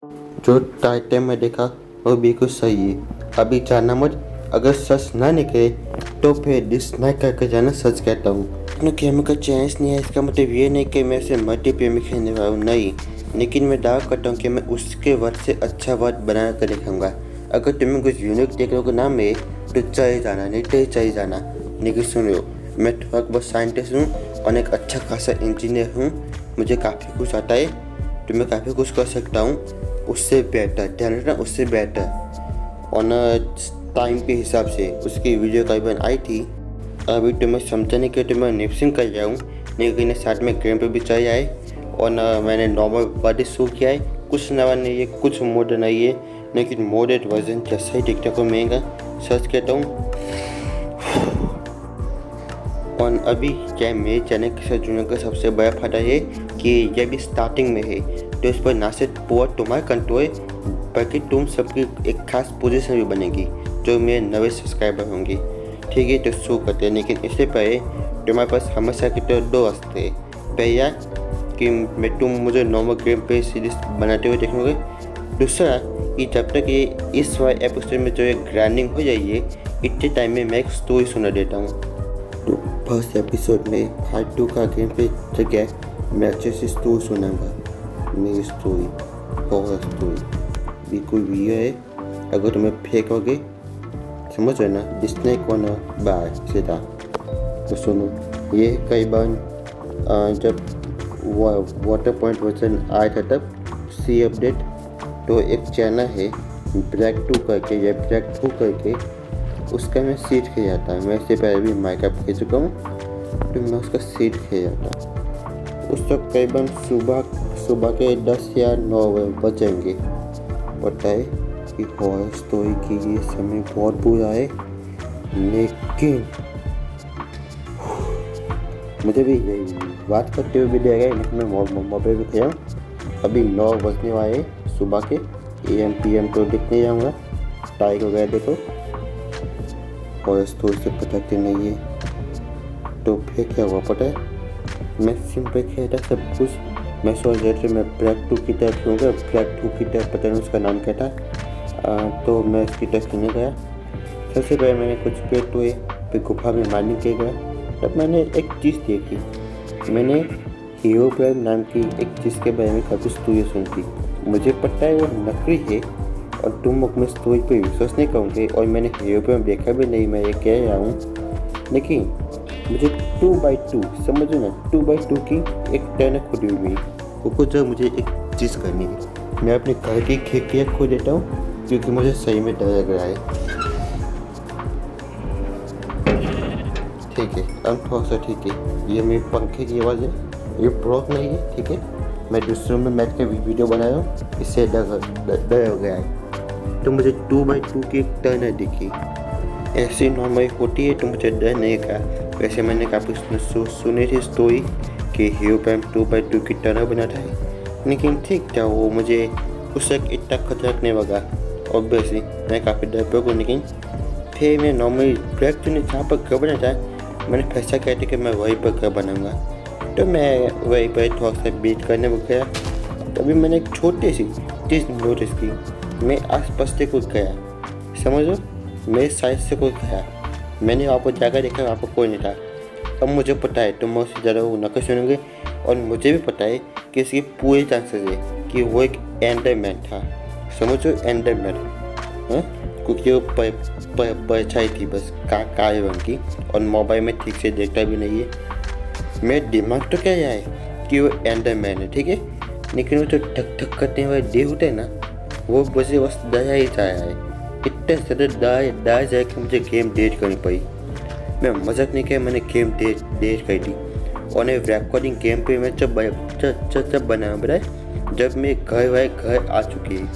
जो टाइटल में देखा वो बिल्कुल सही है। अभी जाना मत, अगर सच ना निकले तो फिर डिसलाइक करके जाना, सच कहता हूँ। अपना गेम का चैलेंज नहीं है, इसका मतलब ये नहीं कि मैं इसे मल्टीप्लेयर में खेलने वाला हूँ, नहीं। लेकिन मैं दावा करता हूँ कि मैं उसके वर्ड से अच्छा वर्ड बना कर दिखाऊंगा। अगर तुम्हें कुछ यूनिक देखने को ना मिले तो चले जाना, नहीं तो चले जाना। लेकिन सुन लो, मैं थोड़ा बहुत साइंटिस्ट हूँ और एक अच्छा खासा इंजीनियर हूँ। मुझे काफ़ी कुछ आता है, तो मैं काफ़ी कुछ कर सकता हूँ। उससे बेहतर, ध्यान रखना, उससे बेहतर। और टाइम के हिसाब से उसकी वीडियो करीबन आई थी। अभी तो मैं समझाने के तो मैं निप्सिंग कर रहा हूँ, लेकिन साथ में गेम पे भी चल आए। और मैंने नॉर्मल बॉडी शो किया है। कुछ नया नहीं है, कुछ मॉडर्न नहीं है, लेकिन मॉडर्न वर्जन जैसा ही देखने को मिलेगा, सच कहता हूँ। और अभी क्या मेरे चैनल के साथ जुड़ने का सबसे बड़ा फायदा है कि ये भी स्टार्टिंग में है, तो इस पर ना सिर्फ पूरा तुम्हारा कंट्रोल बल्कि तुम सबकी एक खास पोजीशन भी बनेगी जो मेरे नए सब्सक्राइबर होंगे। ठीक है, तो शुरू करते हैं। लेकिन इससे पहले तुम्हारे पास हमेशा की तरह दो रास्ते हैं। पहला कि तुम मुझे नॉर्मल गेम पे सीरीज बनाते हुए देखोगे। दूसरा कि जब तक ये इस वाले एपिसोड में जो है ग्राइंडिंग हो जाइए, इतने टाइम में मैं एक स्टोरी सुना देता हूँ। तो फर्स्ट एपिसोड में पार्ट 2 का गेम पे जगह मैं अच्छे से स्टोरी सुनाऊंगा। मेरी स्टोरी हॉरर स्टोरी बिल्कुल भी है। अगर तुम्हें फेंकोगे, समझ रहे ना, डिस्लाइक होना बाय सीधा। तो सुनो, ये कई बार जब वाटर पॉइंट वर्जन आया था तब सी अपडेट, तो एक चैनल है ब्लैक 2 करके या ब्लैक 2 करके, उसका मैं सीट खेल था। मैं इससे पहले भी माइकअप खेल चुका हूँ, तो मैं उसका सीट खेल था। उस वक्त करीबन सुबह के 10 या 9 बजेंगे। पता है कि हॉरर स्टोरी की ये समय बहुत बुरा है, लेकिन मुझे भी बात करते हुए भी देगा, लेकिन मैं मोबाइल भी खेला। अभी 9 बजने वाले सुबह के, AM PM तो देखने जाऊँगा। टाइग वगैरह देखो, और स्टोरी से पता नहीं है तो फिर क्या हुआ पता है। मैं सिंपल खेलता सब कुछ। मैं सोच रहा था मैं ब्लैक 2 की तरफ खेलूँगा, ब्लैक 2 की तरफ पता नहीं उसका नाम क्या था। तो मैं उसकी तरफ खेलने गया। सबसे पहले मैंने कुछ पेट हुए, फिर गुफा में मारने के गया। तब मैंने एक चीज़ देखी। मैंने हीरो प्राइम नाम की एक चीज़ के बारे में काफ़ी स्टोरी सुनी थी। मुझे पता है वो नकली है और तुम अपने स्टोरी पर विश्वास नहीं करोगे, और मैंने हीरो प्राइम देखा भी नहीं, मैं ये कह रहा हूँ। लेकिन मुझे 2x2, समझो ना, 2x2 की एक टर्न खुदी हुई है। कुछ जो मुझे एक चीज़ करनी है, मैं अपने घर की खिड़कियाँ खो देता हूँ क्योंकि मुझे सही में डर लग रहा है। ठीक है, अब थोड़ा सा ठीक है। ये मेरे पंखे की आवाज़ है, ये ब्लॉक नहीं है। ठीक है, मैं दूसरों में बैठ के वीडियो बना रहा हूँ, इससे डर हो गया है। तो मुझे 2x2 की एक टर्न दिखी। ऐसी नॉर्मल होती है तो मुझे डर नहीं का। वैसे मैंने काफ़ी सुनी थी स्टोरी कि हीरो प्राइम 2x2 की टर्न बनाता है, लेकिन ठीक था, वो मुझे उस वक्त इतना खतरनाक नहीं लगा। ऑब्वियसली मैं काफ़ी डरपोक हूँ, लेकिन फिर मैं नॉर्मली ब्लैक 2 ने जहाँ पर घर बनाता है, मैंने फैसला किया था कि मैं वहीं पर घर बनाऊँगा। तो मैं वहीं पर थोड़ा सा बीट करने को गया। तभी मैंने एक छोटी सी चीज़ नोटिस की। मैं आसपास से कुछ गया, समझो, मेरे साइड से कोई गया। मैंने वहाँ पर जाकर देखा, वहाँ पर कोई नहीं था। अब मुझे पता है तुम मुझसे ज़्यादा वो नकल सुनेंगे, और मुझे भी पता है कि इसकी पूरे चांसेस है कि वो एक एंडरमैन था। समझो, एंडरमैन, हाँ, क्योंकि वो परछाई थी बस काले रंग की, और मोबाइल में ठीक से देखता भी नहीं है। मेरे दिमाग तो क्या है कि वो एंडरमैन है, ठीक है, लेकिन वो जो ठक ठक करने वाले डे होते हैं ना, वो मुझे बस दया ही चाहा है। इतने ज़्यादा दाए जाए कि मुझे गेम डिलीट करनी पड़ी। मैं मजाक नहीं किया, मैंने गेम डिलीट कर दी। और रिकॉर्डिंग गेम पे मैं जब बनाया बताए, जब मैं घर आ चुकी है।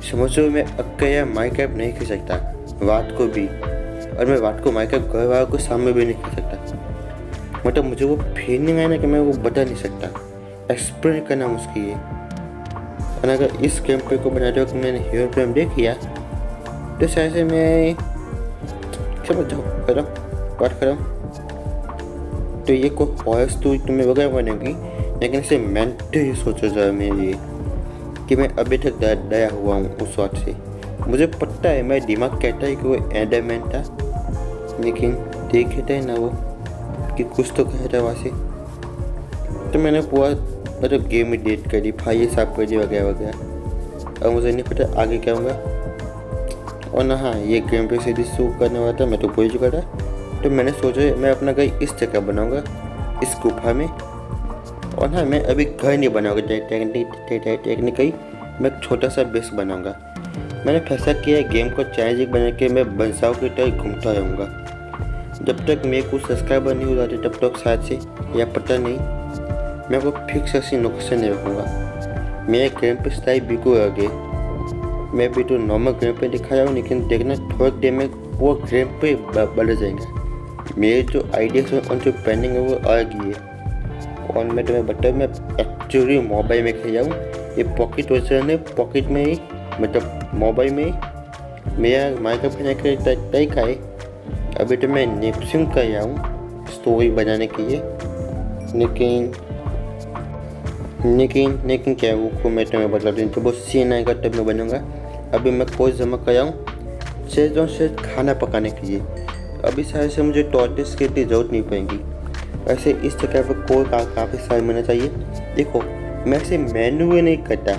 समझो, मैं अकेला माइनक्राफ्ट नहीं खेल सकता रात को भी, और मैं रात को माइनक्राफ्ट घर वालों को सामने भी नहीं खेल सकता। मतलब मुझे वो फीलिंग है ना कि मैं वो बता नहीं सकता, एक्सप्लेन करना मुश्किल है। और अगर इस गेम पे को बनाते वक्त मैंने हीरो प्राइम देख लिया, तो शायद से मैं समझ जाओ बात करो। तो ये कोई हॉरर स्टोरी तुम्हें वगैरह बनेगी, लेकिन इसे मेंटली सोचो जरा मेरे लिए कि मैं अभी तक डरा हुआ हूँ उस वक्त से। मुझे पता है, मेरा दिमाग कहता है कि वो एंडरमैन था, लेकिन देख कहता है ना वो कि कुछ तो कहता है वहाँ से। तो मैंने पूरा मतलब गेम में डेट कर दी, भाई ये साफ कर दी वगैरह वगैरह। और मुझे नहीं पता आगे क्या होगा। और ना हाँ, ये गेम पे सीधी शू करने वाला था, मैं तो भूल चुका था। तो मैंने सोचा मैं अपना घर इस जगह बनाऊँगा, इस गुफा में। और हाँ, मैं अभी घर नहीं बनाऊँगा टेक्निकली, मैं एक छोटा सा बेस बनाऊँगा। मैंने फैसला किया है गेम को चैलेंजिंग बना के मैं बंसाओं की तरह घूमता रहूँगा। जब तक मेरे कुछ सब्सक्राइबर नहीं हो जाते तब तक शायद से, या पता नहीं, मैं वो फिक्स ऐसी नुकसान नहीं रखूँगा। मेरे गेम पे स्टाइल बिल्कुल आगे, मैं भी तो नॉर्मल गेम पे दिखा रहा हूँ, लेकिन देखना थोड़ा देर में वो गेम पे बढ़ जाएंगे। मेरे जो आइडियाज और जो प्लानिंग है वो अलग ही है। और मैं तुम्हें बताऊँ, मैं एक्चुअली मोबाइल में खेल रहा हूँ। ये पॉकेट वर्जन है, पॉकेट में ही मतलब मोबाइल में ही मेरा माइक्रोफोन का तरीका है। अभी तो मैं नेपसिंग कर रहा हूँ स्टोरी बनाने के लिए, लेकिन क्या वो मैं तुम्हें बता दूँ, जब वो सीन आएगा तब मैं बनूँगा। अभी मैं कोई जमा कर रहा हूँ से खाना पकाने के लिए। अभी शायद से मुझे टॉर्चेस की इतनी ज़रूरत नहीं पड़ेगी। ऐसे इस जगह पर कोई काफ़ी सारे मिलना चाहिए। देखो, मैं ऐसे मेन्यू नहीं करता,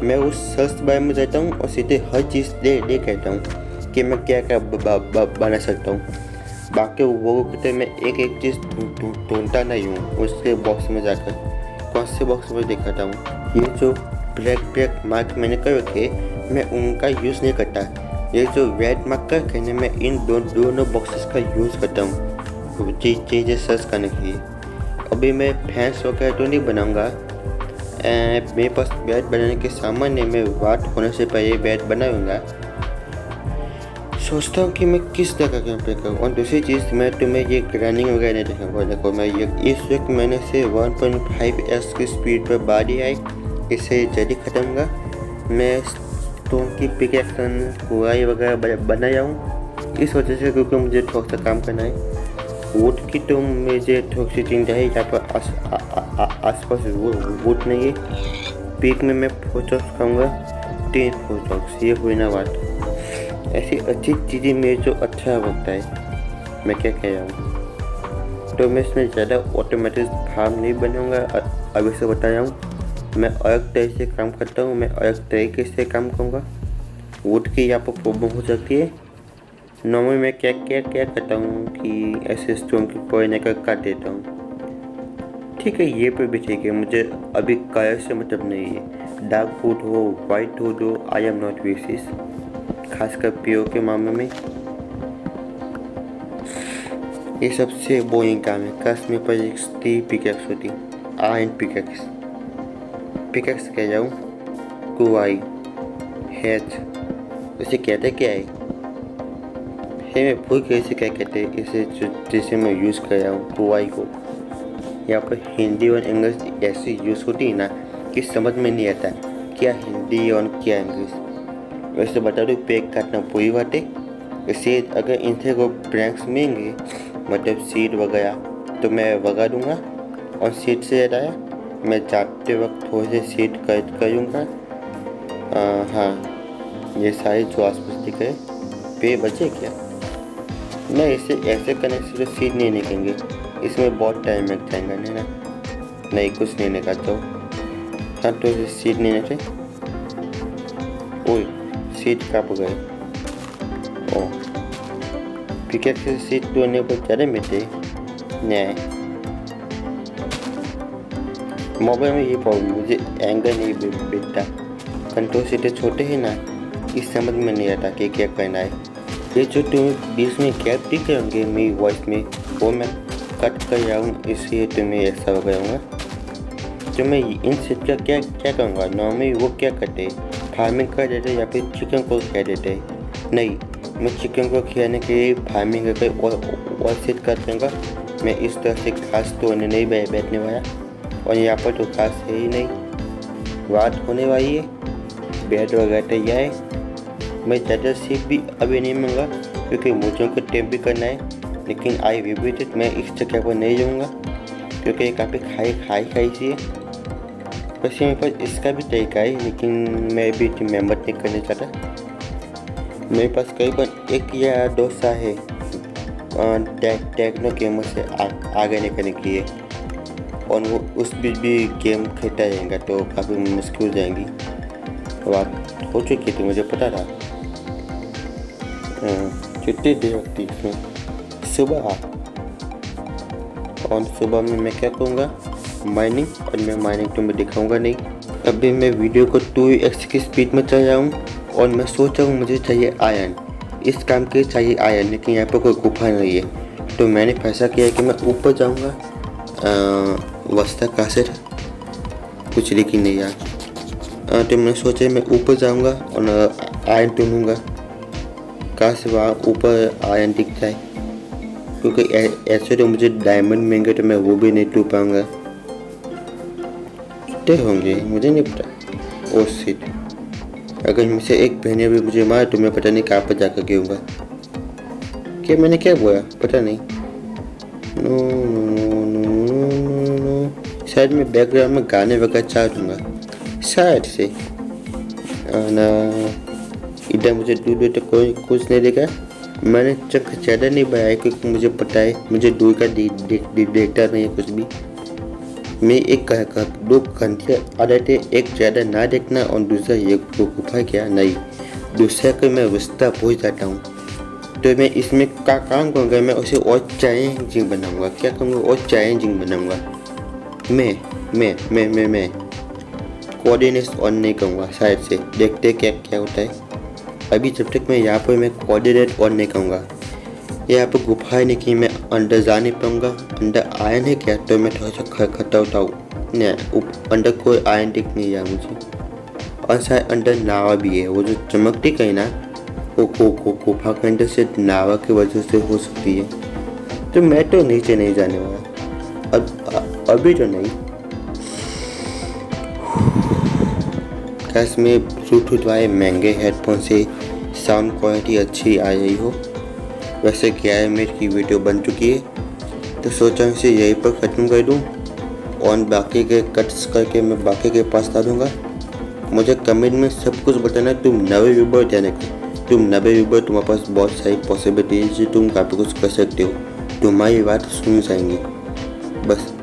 मैं उस सर्च बार में जाता हूँ और सीधे हर चीज़ दे कहता हूँ कि मैं क्या क्या बना सकता हूँ। बाकी वो कहते मैं एक चीज़ ढूंढता नहीं हूँ उसके बॉक्स में जाकर, कौन से बॉक्स में दिखाता हूँ। ये जो ब्लैक मार्क मैंने कर रखे, मैं उनका यूज़ नहीं करता। ये जो रेड मार्क करके मैं इन दोनों बॉक्सेस का यूज़ करता हूँ चीज़ें सर्च करने के लिए। अभी मैं फैंस वगैरह तो नहीं बनाऊँगा। मेरे पास बेड बनाने के सामान है, मैं रात होने से पहले बेड बनाऊँगा। सोचता हूँ कि मैं किस तरह का गेम प्ले करूँ। और दूसरी चीज़, मैं तुम्हें ये ग्राइंडिंग वगैरह नहीं दिखाऊँगा। देखो, मैं ये इस वक्त मैंने से 1.5s की स्पीड पर बाड़ी आई, इसे जल्दी ख़त्म होगा। मैं स्टोन की पिकैक्सन कुआई वगैरह बनाया हूँ इस वजह से, क्योंकि मुझे थोड़ा सा काम करना है। वुड की तो मुझे थोड़ी सी चिंता है, यहाँ पर आसपास वुड नहीं है। पीक में मैं फोटोस खाऊँगा 3 फोटोस, ये हुई ना बात। ऐसी अच्छी चीज़ें मेरे जो अच्छा लगता है, मैं क्या कह रहा हूँ। तो मैं इसमें ज़्यादा ऑटोमेटिक फार्म नहीं बनाऊँगा। अभी से बता रहा हूँ, मैं अलग तरह से काम करता हूँ, मैं अलग तरीके से काम करूँगा। वुड की यहाँ पर प्रॉब्लम हो सकती है। नॉर्मल मैं क्या करता हूँ कि ऐसे स्टोन की पॉइंट कर काट देता हूँ। ठीक है, ये पे भी ठीक है, मुझे अभी कलर से मतलब नहीं है। डार्क वुड हो, वाइट वुड हो, आई एम नॉट रेसिस्ट, खासकर पीओ के मामले में। ये सबसे बोरिंग काम है। काश मेरे पास एक स्टील पिकैक्स होती, आयरन पिकैक्स कह जाऊँ, कुआई हैच, उसे कहते क्या है मैं भूल गया इसे क्या कहते हैं। इसे जिसे मैं यूज़ कर रहा हूँ कुआई को, यहाँ पर हिंदी और इंग्लिश ऐसी यूज़ होती है ना कि समझ में नहीं आता क्या हिंदी और क्या इंग्लिश। वैसे बता दूँ, पैक काटना पूरी बात है। इससे अगर इनसे को ब्रैंक्स मिलेंगे, मतलब सीड वगैरह, तो मैं वगा दूँगा। और सीड से ज़्यादा मैं जाते वक्त थोड़े से सीड करूँगा। हाँ, ये सारे जो आसपास दिख रहे पे बचे क्या, नहीं इसे ऐसे करने से तो सीड नहीं निकलेंगे, इसमें बहुत टाइम लग जाएगा। नहीं कुछ नहीं निकालता हूँ। हाँ, तो इसे सीड नहीं निकले। ओह, सीड कहाँ गए। ओह, पिकैक्स से सीड तोड़ने पर ज़्यादा मिलते नहीं। मोबाइल में ये प्रॉब्लम, मुझे एंगल नहीं बिकता, कंट्रोल सीटें छोटे हैं ना, इस समझ में नहीं आता कि क्या करना है। ये जो तुम्हें बीच में गैप दिख रहे होंगे मेरी वॉइस में, वो मैं कट कर रहा हूँ, इसलिए तुम्हें ऐसा हो गया होगा। तो मैं इन सेट का क्या करूँगा। नॉर्मली वो क्या करते, फार्मिंग कर देते या फिर चिकन को खिला देते। नहीं, मैं चिकन को खिलाने के लिए फार्मिंग करके और सेट कर दूँगा। मैं इस तरह से घास तोड़ने नहीं बैठने वाला, और यहाँ पर तो घास है ही नहीं। रात होने वाली है, बेड वगैरह तैयार है। मैं ज़्यादा सीट भी अभी नहीं मंगा, क्योंकि मुझे को टेप भी करना है। लेकिन आई विजिट मैं इस जगह पर नहीं जाऊँगा, क्योंकि ये काफ़ी खाई सी है। वैसे मेरे पास इसका भी तरीका है, लेकिन मैं भी मेहनत नहीं करना चाहता। मेरे पास करीबन 1 या 2 साल है टेक्नो गेमर से आगे निकलने के लिए, और वो उस बीच भी गेम खेलता रहेगा तो काफ़ी मुश्किल हो जाएंगी। बात हो चुकी थी, मुझे पता था। कितनी देर लगती इसमें, सुबह। और सुबह में मैं क्या करूँगा, माइनिंग, और मैं माइनिंग तो मैं दिखाऊंगा नहीं। अभी मैं वीडियो को 2x की स्पीड में चल रहा हूँ, और मैं सोच रहा हूँ मुझे चाहिए आयरन, इस काम के चाहिए आयरन, लेकिन यहाँ पर कोई गुफा नहीं है। तो मैंने फैसला किया कि मैं ऊपर जाऊँगा। वस्ता कहाँ से था, कुछ लेकिन नहीं यार। तो मैंने सोचा मैं ऊपर जाऊँगा और आयरन ढूंढूँगा, कहाँ से वहाँ ऊपर आयरन दिख जाए, क्योंकि ऐसे तो मुझे डायमंड महंगे तो मैं वो भी नहीं ढूंढ पाऊँगा। कितने होंगे मुझे नहीं पता। ओ शिट, अगर इनमें से एक बहने भी मुझे मारे तो मैं पता नहीं कहाँ पर जाकर गिरूँगा। क्या मैंने क्या बोला, पता नहीं। No no no no no no, शायद मैं बैकग्राउंड में गाने वगैरह चाह दूँगा शायद से ना। इधर मुझे दूर दूर तक कोई कुछ नहीं देगा। मैंने चक ज़्यादा नहीं बनाया क्योंकि मुझे पता है मुझे दूर का देखता नहीं है कुछ भी। मैं एक 2 घंटे आदत है, एक ज़्यादा ना देखना और दूसरा ये गुफा क्या नहीं, दूसरा कि मैं रास्ता भूल जाता हूँ। तो मैं इसमें का काम करूँगा, मैं उसे और चैलेंजिंग बनाऊँगा। क्या करूँगा, और चैलेंजिंग बनाऊँगा। मैं कोऑर्डिनेट्स ऑन नहीं करूँगा शायद से, देखते क्या क्या होता है। अभी जब तक मैं यहाँ पर मैं कोऑर्डिनेट ऑन नहीं करूँगा, यहाँ पर गुफा है नहीं कि मैं अंदर जा नहीं पाऊँगा। अंदर आयन है क्या, तो मैं थोड़ा सा खटखटा होता हूँ नहीं, अंदर कोई आयन दिख नहीं रहा मुझे। और शायद अंदर नावा भी है, वो जो चमकती कहीं ना, वो गुफा के अंदर से नावा की वजह से हो सकती है। तो मैं तो नीचे नहीं जाने वाला अभी तो नहीं। कैश में ब्लूटूथ वाले महंगे हेडफोन से साउंड क्वालिटी अच्छी आ रही हो। वैसे 11 मिनट की वीडियो बन चुकी है, तो सोचा इसे यहीं पर ख़त्म कर दूँ, और बाकी के कट्स करके मैं बाकी के पास डाल दूँगा। मुझे कमेंट में सब कुछ बताना, तुम नए व्यूवर जाने को, तुम नए व्यूवर, तुम्हारे पास बहुत सारी पॉसिबिलिटीज, तुम काफ़ी कुछ कर सकते हो, तुम्हारी बात सुन जाएंगी। बस